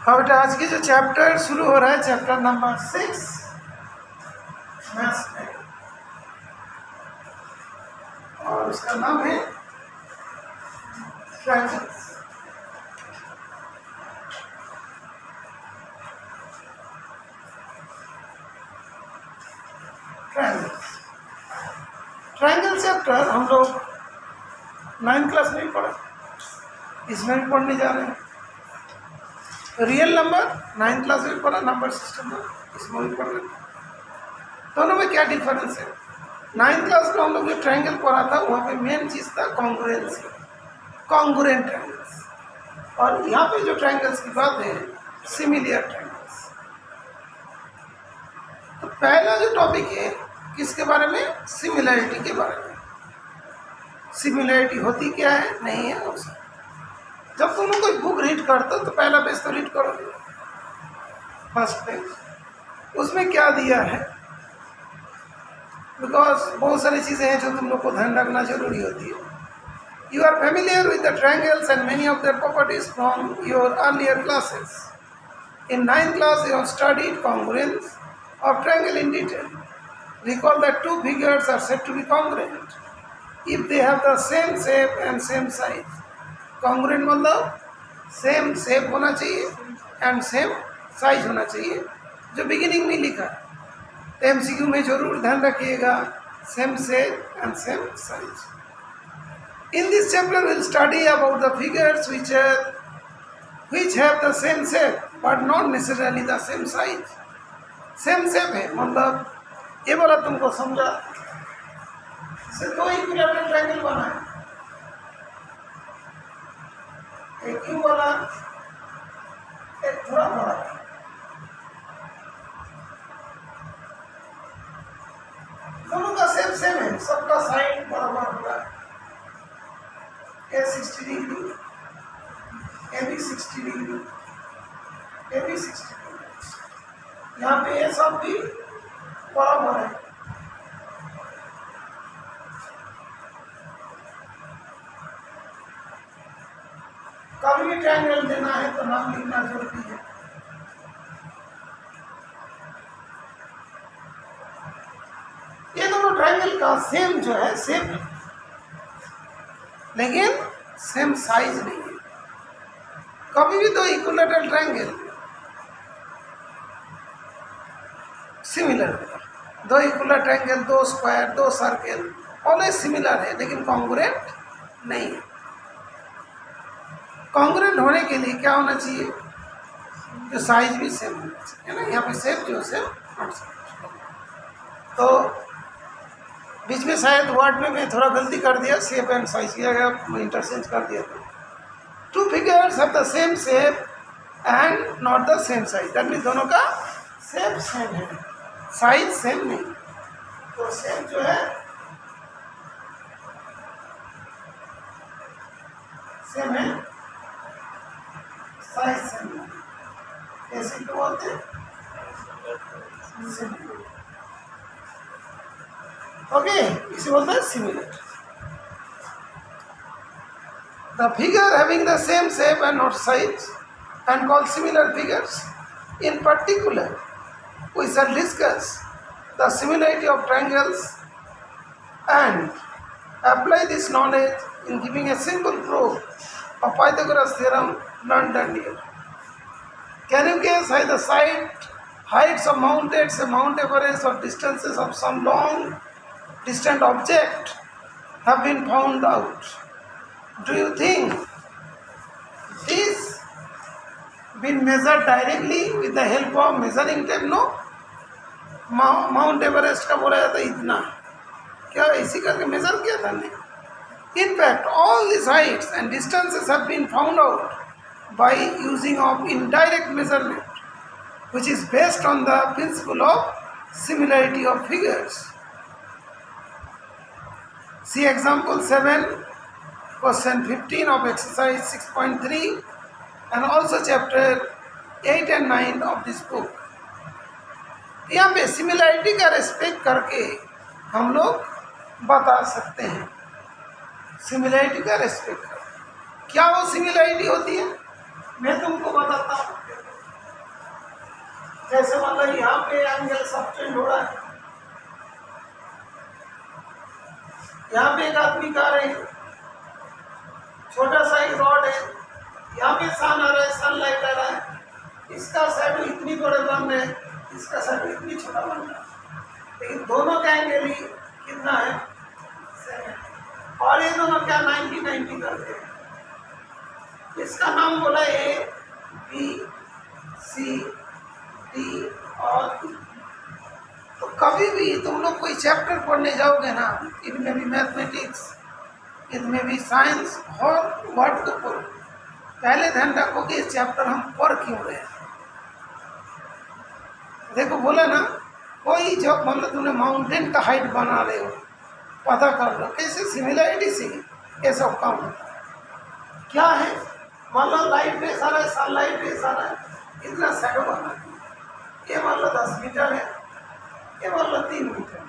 हाँ बेटा, आज की जो चैप्टर शुरू हो रहा है, चैप्टर नंबर 6 मैथ्स में, और उसका नाम है ट्रायंगल्स। ट्रायंगल चैप्टर हम लोग 9th क्लास में ही पढ़ा, इसमें भी पढ़ने जा रहे हैं। रियल नंबर 9th क्लास में पढ़ा, नंबर सिस्टम में इसमें भी पढ़ रहे हैं। दोनों में क्या डिफरेंस है? 9th क्लास में हम लोग जो ट्रायंगल पढ़ा था वहाँ पे मेन चीज़ था कॉन्ग्रुएंसी, कॉन्ग्रुएंट ट्रायंगल्स, और यहाँ पे जो ट्रायंगल्स की बात है सिमिलर ट्रायंगल्स। तो पहला जो टॉपिक है किसके बारे में? सिमिलैरिटी के बारे में। सिमिलैरिटी होती क्या है, नहीं है उसका। जब तुम कोई बुक रीड करते हो तो पहला पेज तो रीड करोगे, फर्स्ट पेज, उसमें क्या दिया है, बिकॉज बहुत सारी चीज़ें हैं जो तुम लोग को ध्यान रखना जरूरी होती है। You are familiar with the triangles and many of their properties from your earlier classes. In 9th class you have studied congruence of triangle in detail. Recall that two figures are said to be congruent if they have the same shape and same size. Congruent मतलब same shape होना चाहिए and same size होना चाहिए, जो beginning में लिखा है। तो MCQ में जरूर ध्यान रखिएगा, same shape and same size. In this chapter we'll study about the figures which have the same shape but not necessarily the same size. Same shape है मतलब ये वाला तुमको समझा, से दो इक्विलैटरल ट्रायंगल बना है, एक यू वाला, एक थोड़ा बड़ा। दोनों का शेप सेम है, सबका साइड बराबर होगा, ए 60 डिग्री, ए भी 60 डिग्री, ए भी 60 डिग्री। यहाँ पे ये सब भी बराबर है। कभी भी ट्रायंगल देना है तो नाम लिखना जरूरी है। ये दोनों ट्रायंगल का सेम जो है सेम है, लेकिन सेम साइज नहीं है। कभी भी दो इक्विलैटरल ट्रायंगल सिमिलर, दो इक्विलैटरल ट्रायंगल, दो स्क्वायर, दो सर्कल ऑलवेज सिमिलर है, लेकिन कॉन्ग्रुएंट नहीं है। कॉन्ग्रुएंट होने के लिए क्या होना चाहिए? जो साइज भी सेम होना चाहिए, है ना। यहाँ पे सेम जो सेम नॉट सेम। तो बीच में शायद वर्ड में मैं थोड़ा गलती कर दिया, शेप एंड साइज किया गया, मैं इंटरचेंज कर दिया था। Two figures have the same shape and not the same size, that means दोनों का शेप सेम है, साइज सेम नहीं। तो सेम जो है सेम है, साइज सेम नहीं। ऐसे क्यों बोलते हैं? ओके, इसे बोलते हैं similar. The figure having the same shape and not size and called similar figures. In particular, we shall discuss the similarity of triangles and apply this knowledge in giving a simple proof of Pythagoras theorem learned earlier. Can you guess how the heights of mountains, Mount Everest, or distances of some long distant object have been found out? Do you think this been measured directly with the help of measuring tape? No. Mount Everest का बोला जाता है इतना, क्या इसी करके major किया था? नहीं। In fact, all these heights and distances have been found out by using of indirect measurement, which is based on the principle of similarity of figures. See example 7, question 15 of exercise 6.3 and also chapter 8 and 9 of this book. यहाँ पे similarity का respect करके हम लोग बता सकते हैं, similarity का रेस्पेक्ट कर। क्या वो सिमिलैरिटी होती है? मैं तुमको बताता हूँ। जैसे मतलब यहाँ पे एंगल सबटेंड हो रहा है, यहाँ पे एक आदमी का रहे, छोटा सा एक रॉड है, यहाँ पे सन आ रहा है, सनलाइट आ रहा है, इसका शैडो इतनी बड़े बन रहे हैं, इसका शैडो इतनी छोटा बन रहा है, लेकिन दोनों का एंगल ही कितना है, 7, और ये दोनों क्या 90-90 करते हैं। इसका नाम बोला ए बी सी डी और ई। तो कभी भी तुम लोग कोई चैप्टर पढ़ने जाओगे ना, इनमें भी मैथमेटिक्स, इनमें भी साइंस और वर्ड को पढ़ो, पहले ध्यान रखो कि इस चैप्टर हम पढ़ क्यों रहे हैं। देखो बोला ना, कोई जब मतलब तुमने माउंटेन का हाइट बना रहे हो, पता कर लो कैसे सिमिलरिटी से ये सब काम होता है। क्या है, मान लो लाइट रेस आ रहा है, सनलाइट रेस आ रहा है, इतना शैडो बना है, ये मान लो 10 मीटर है, ये मान लो 3 मीटर,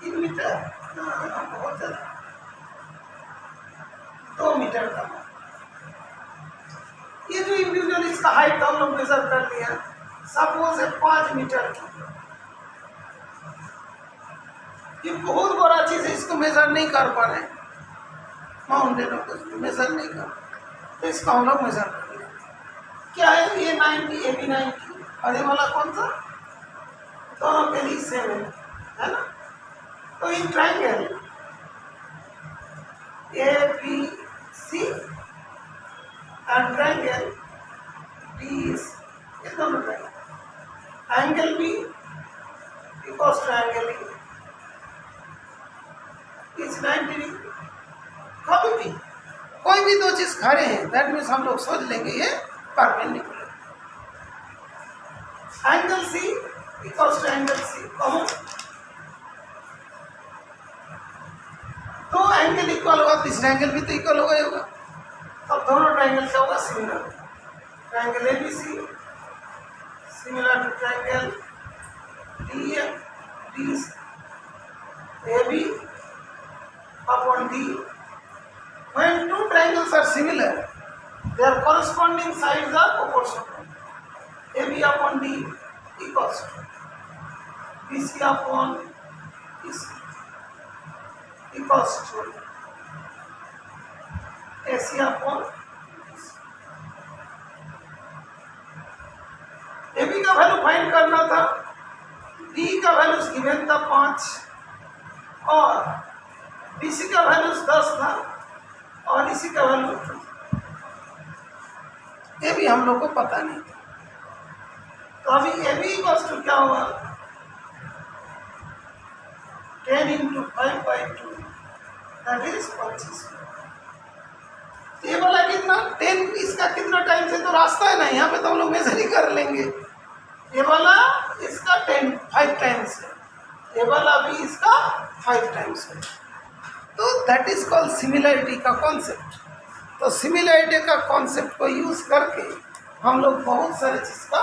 3 मीटर बहुत ज़्यादा, 2 मीटर का। ये जो इंडिविजुअल इसका हाइट हम लोग मेजर कर लिया, सपोज है 5 मीटर की, ये बहुत बड़ा चीज़ है, इसको मेजर नहीं कर पा रहे, माउंटेनों को मेजर नहीं कर, तो इसका हम लोग मेजर कर लिया। क्या है, ये 90, ये भी 90, और ये वाला कौन सा, दोनों के लिए सेम है ना। तो in triangle A B C and triangle D, ये दोनों triangle, angle B equals to angle E is 90 degree. कभी भी कोई भी दो चीज खड़े हैं, दैट मीन्स हम लोग सोच लेंगे ये perpendicular. Angle C equals to angle C, कहो तो एंगल इक्वल होगा, तीसरा एंगल भी तो इक्वल होगा ही होगा, तब दोनों ट्राइंगल क्या होगा, similar. Triangle A B C similar to triangle D A B upon D. When two triangles are similar, their corresponding sides are proportional. AB upon D equals to BC upon EC equals to AC upon EC. AB का value find करना था, D का value given था 5 और BC का value 10 था और इसी का वैल्यू 2, ये भी हम लोग को पता नहीं था। तो अभी ए बी इक्वल्स टू क्या हुआ, 10 × 5/2, दैट इज 25। ये वाला कितना 10, इसका कितना टाइम से तो रास्ता है ना, यहाँ पे तो हम लोग मेजर ही कर लेंगे। ये वाला इसका 5 टाइम्स है, ये वाला भी इसका 5 टाइम्स है। तो दैट इज कॉल्ड सिमिलरिटी का कॉन्सेप्ट। तो सिमिलरिटी का कॉन्सेप्ट को यूज करके हम लोग बहुत सारे चीज़ का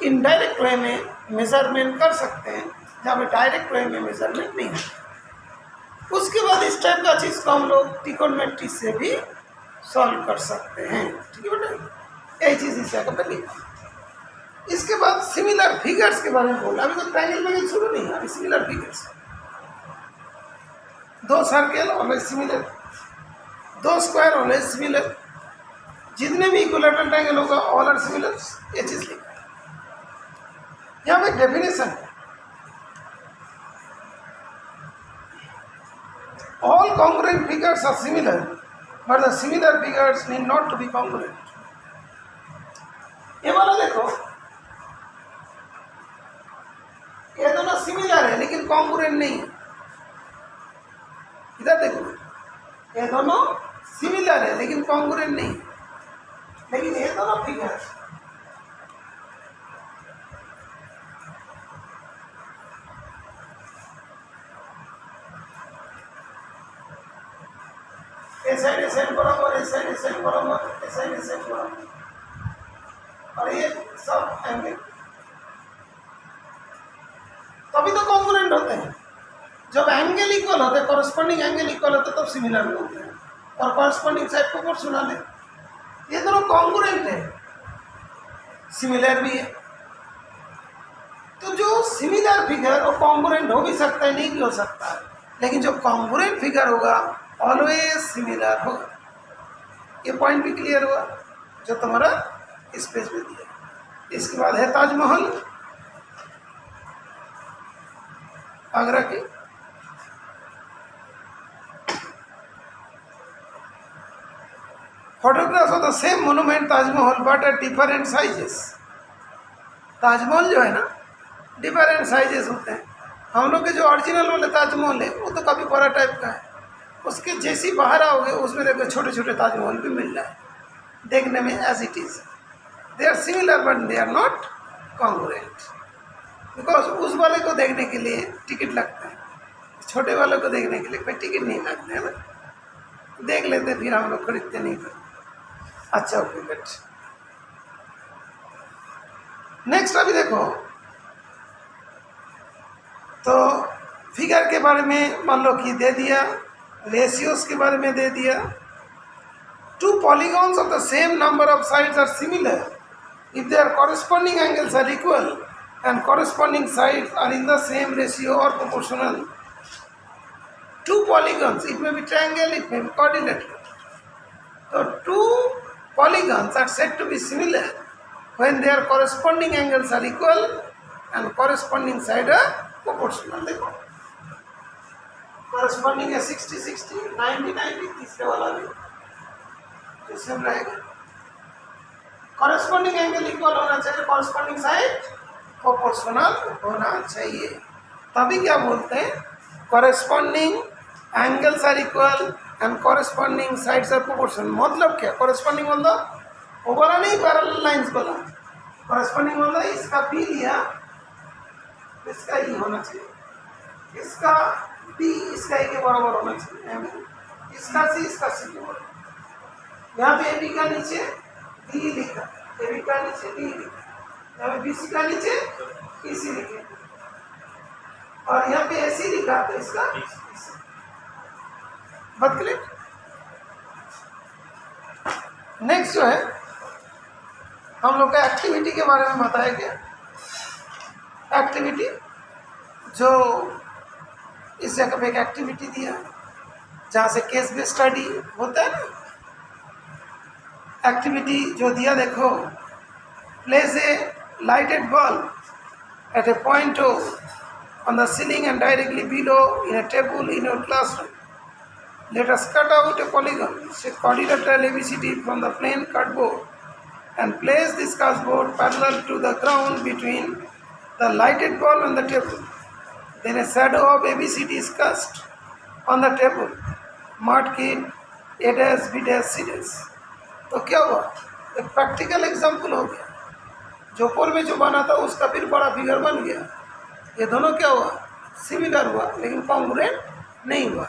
इनडायरेक्ट वे में मेजरमेंट कर सकते हैं, जहाँ पे डायरेक्ट वे में मेजरमेंट नहीं है। उसके बाद इस टाइप का चीज़ को हम लोग ट्रिगोनोमेट्री से भी सॉल्व कर सकते हैं। ठीक है बेटा, यही चीज़ इस जगह पर लिखा। इसके बाद सिमिलर फिगर्स के बारे में बोला, अभी तो ट्रायंगल में शुरू नहीं है, अभी similar figures, 2 circle always similar, 2 square always similar, जितने भी इक्विलैटरल ट्रायंगल होगा ऑल आर सिमिलर, ये चीज लिखा है। यहाँ पे डेफिनेशन है, all congruent figures are similar but the similar figures need not to be congruent. ये वाला देखो, ये दोनों सिमिलर है लेकिन कॉन्ग्रुएंट नहीं है। इधर देखो, ये दोनों सिमिलर है लेकिन कॉन्ग्रुएंट नहीं है, लेकिन ये दोनों फिगर ये साइड बराबर, ये साइड बराबर, ये साइड बराबर, और ये सब एंगल तभी तो कॉन्ग्रुएंट होते हैं। जब एंगल इक्वल होते हैं, कॉरस्पॉन्डिंग एंगल इक्वल होते हैं, तब सिमिलर होते हैं और कॉरस्पॉन्डिंग साइड प्रोपोर्शनल है। ये दोनों कॉन्ग्रुएंट है, सिमिलर भी है। तो जो सिमिलर फिगर वो कॉन्ग्रुएंट हो भी सकता है, नहीं भी हो सकता है, लेकिन जो कॉन्ग्रुएंट फिगर होगा ऑलवेज सिमिलर होगा। ये पॉइंट भी क्लियर हुआ जो तुम्हारा स्पेस में दिया। इसके बाद है ताजमहल, आगरा की। Photographs of the same monument Taj Mahal but at different sizes. Taj Mahal जो है ना डिफरेंट साइजेस होते हैं। हम लोग के जो ओरिजिनल वाले ताजमहल है वो तो काफ़ी बड़ा टाइप का है, उसके जैसी बाहर आओगे उसमें देखो छोटे छोटे ताजमहल भी मिल रहा है देखने में as it is. They are similar but they are not congruent, because उस वाले को देखने के लिए टिकट लगता है, छोटे वाले को देखने के लिए कोई टिकट नहीं लगता है ना, देख लेते फिर हम लोग खरीदते नहीं थे। अच्छा ओके गुड। नेक्स्ट अभी देखो तो फिगर के बारे में मान लो कि दे दिया, रेशियोज के बारे में दे दिया। Two polygons of the same number of sides are similar if their corresponding angles are equal and corresponding sides are in the same ratio or proportional. Two polygons, it may be triangle, it may be quadrilateral. So two polygons are said to be similar when their corresponding angles are equal and corresponding sides are proportional. देखो corresponding है 60-60, 90-90, तीसरे वाला भी तो same रहेगा। Corresponding angle equal होना चाहिए, corresponding side proportional होना चाहिए, तभी क्या बोलते हैं corresponding angles are equal and corresponding sides are proportional. मतलब क्या कॉरेस्पॉन्डिंग मतलब वो बोला नहीं पैरेलल लाइंस बोला, कॉरेस्पॉन्डिंग मतलब इसका बी लिया इसका ई होना चाहिए, इसका बी इसका ई के बराबर होना चाहिए, इसका सी इसका सी के बराबर। यहाँ पे ए बी का नीचे डी लिखा, ए बी का नीचे डी लिखा, यहाँ पे बी सी का नीचे ई सी लिखे और यहाँ पे ए सी लिखा तो इसका बात क्लियर। नेक्स्ट जो है हम लोग का एक्टिविटी के बारे में बताया गया। एक्टिविटी जो इस जगह पे एक एक्टिविटी दिया जहाँ से केस बेस्ड स्टडी होता है ना, एक्टिविटी जो दिया देखो, place a lighted bulb at a point on the ceiling and directly below in a table in your classroom. Let us cut out a polygon, say quadrilateral ABCD from the plain cardboard and place this cardboard parallel to the ground between the lighted bulb and the table. Then a shadow of ABCD is cast on the table. Mark it A dash B dash C dash. तो क्या हुआ, एक practical example हो गया, जो ऊपर में जो बना था उसका फिर बड़ा फिगर बन गया। ये दोनों क्या हुआ सिमिलर हुआ लेकिन कॉन्ग्रुएंट नहीं हुआ।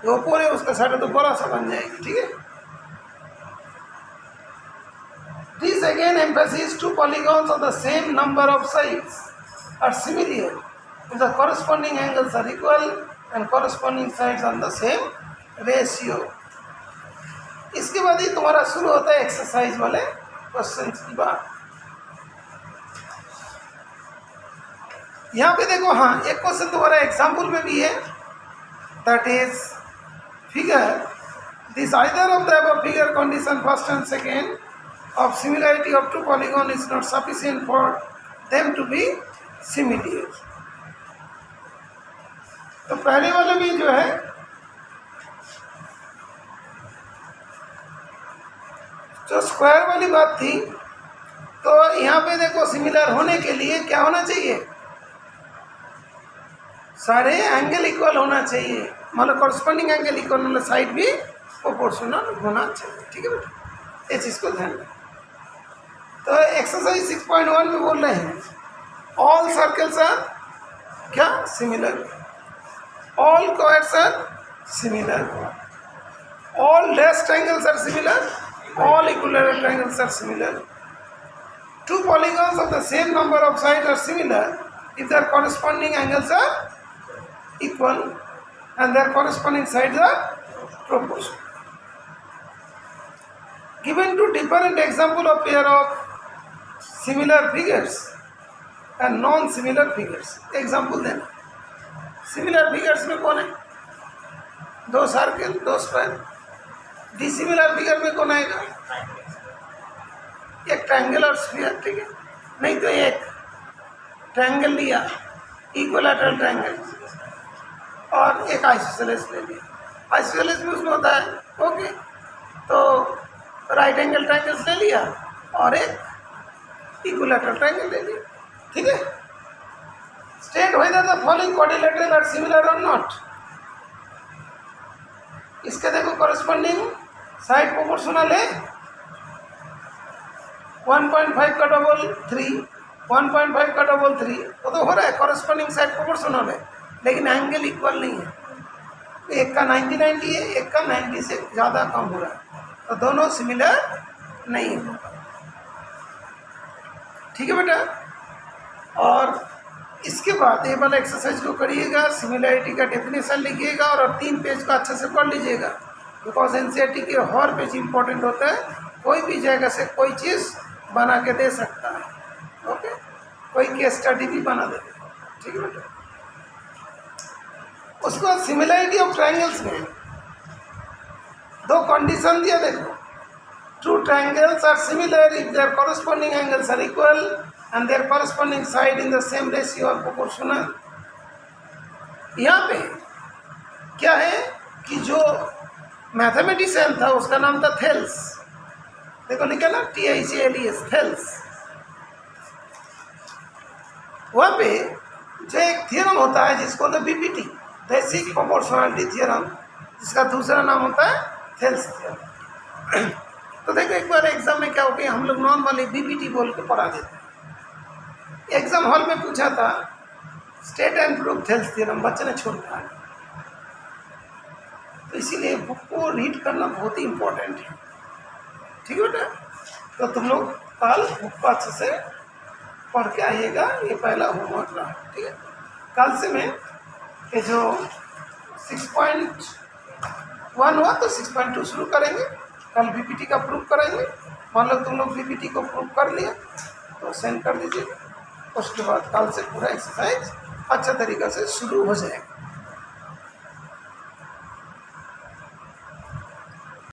जो ऊपर है उसका साइड तो बड़ा सा बन जाएगी, ठीक है। This again emphasis two polygons of the same number of sides are similar if the corresponding angles are equal and corresponding sides on the same ratio. इसके बाद ही तुम्हारा शुरू होता है एक्सरसाइज वाले क्वेश्चन की बात। यहाँ पे देखो, हाँ एक क्वेश्चन तुम्हारा एग्जाम्पल में भी है, that is figure this either of the above figure condition first and second of similarity of two polygon is not sufficient for them to be similar. तो पहले वाले भी जो है जो स्क्वायर वाली बात थी, तो यहाँ पे देखो सिमिलर होने के लिए क्या होना चाहिए, सारे एंगल इक्वल होना चाहिए, मतलब कॉरस्पॉन्डिंग एंगल इक्वल मतलब साइड भी प्रोपोर्शनल होना चाहिए, ठीक है बेटा, इस चीज़ को ध्यान रखें। तो एक्सरसाइज 6.1 में बोल रहे हैं ऑल सर्कल्स आर क्या similar, all quads are similar, all dash triangles are similar, all equilateral triangles are similar. Two polygons of the same number of sides are similar if their corresponding angles are equal and their corresponding sides are proportional. Given two different example of pair of similar figures and non similar figures. Example देना। Similar figures में कौन है? दो circle, दो square. Dissimilar figure में कौन आएगा? एक ट्रायंगल और स्फीयर, ठीक है। नहीं तो एक ट्रायंगल लिया, इक्विलैटरल ट्रायंगल, और एक आइसोसेलेस ले लिया। आइसोसेलेस में उसमें होता है, ओके, तो राइट एंगल ट्रायंगल्स ले लिया और एक इक्विलैटरल ट्रायंगल ले लिया, ठीक है। State whether the following quadrilateral are similar or not। इसके देखो कॉरेस्पॉन्डिंग साइड प्रोपोर्शनल है, 1.5 का डबल 3, 1.5 का डबल 3, तो हो रहा है कॉरेस्पॉन्डिंग साइड प्रोपोर्शनल है, लेकिन एंगल इक्वल नहीं है। एक का 90-90 है, एक का 90 से ज़्यादा कम हो रहा है, तो दोनों सिमिलर नहीं है, ठीक है बेटा। और इसके बाद ये वाला एक्सरसाइज को करिएगा, सिमिलैरिटी का डेफिनेशन लिखिएगा और 3 पेज का अच्छे से पढ़ लीजिएगा, बिकॉज एनसीईआरटी के हर पेज इंपॉर्टेंट होता है। कोई भी जगह से कोई चीज़ बना के दे सकता है, ओके, कोई केस स्टडी भी बना देगा, ठीक है बेटा। उसके बाद सिमिलैरिटी ऑफ ट्रायंगल्स में 2 कंडीशन दिया, देखो। Two triangles are similar if their corresponding angles are equal and their corresponding side in the same ratio or proportional। यहाँ पे क्या है कि जो मैथमेटिशियन था उसका नाम था थेल्स, देखो लिखा ना THALES, थेल्स। वहाँ पे जो एक थियरम होता है जिसको होता है BPT, बेसिक प्रोपोर्शनलिटी थियरम, जिसका दूसरा नाम होता है थेल्स थियरम। तो देखो एक बार एग्जाम में क्या हो गया, हम लोग नॉर्मली BPT बोल के पढ़ा देते हैं। एग्जाम हॉल में पूछा था state and prove Thales theorem, बच्चे ने छोड़ दिया। तो इसीलिए बुक को रीड करना बहुत ही इम्पोर्टेंट है, ठीक है बेटा। तो तुम लोग कल बुक को अच्छे से पढ़ के आइएगा, ये पहला होमवर्क रहा, ठीक है। कल से मैं ये जो 6.1 हुआ तो 6.2 शुरू करेंगे। कल BPT का प्रूफ करेंगे। मान लो तुम लोग BPT को प्रूफ कर लिया तो सेंड कर दीजिएगा। उसके बाद कल से पूरा एक्सरसाइज अच्छा तरीक़ा से शुरू हो जाएगा।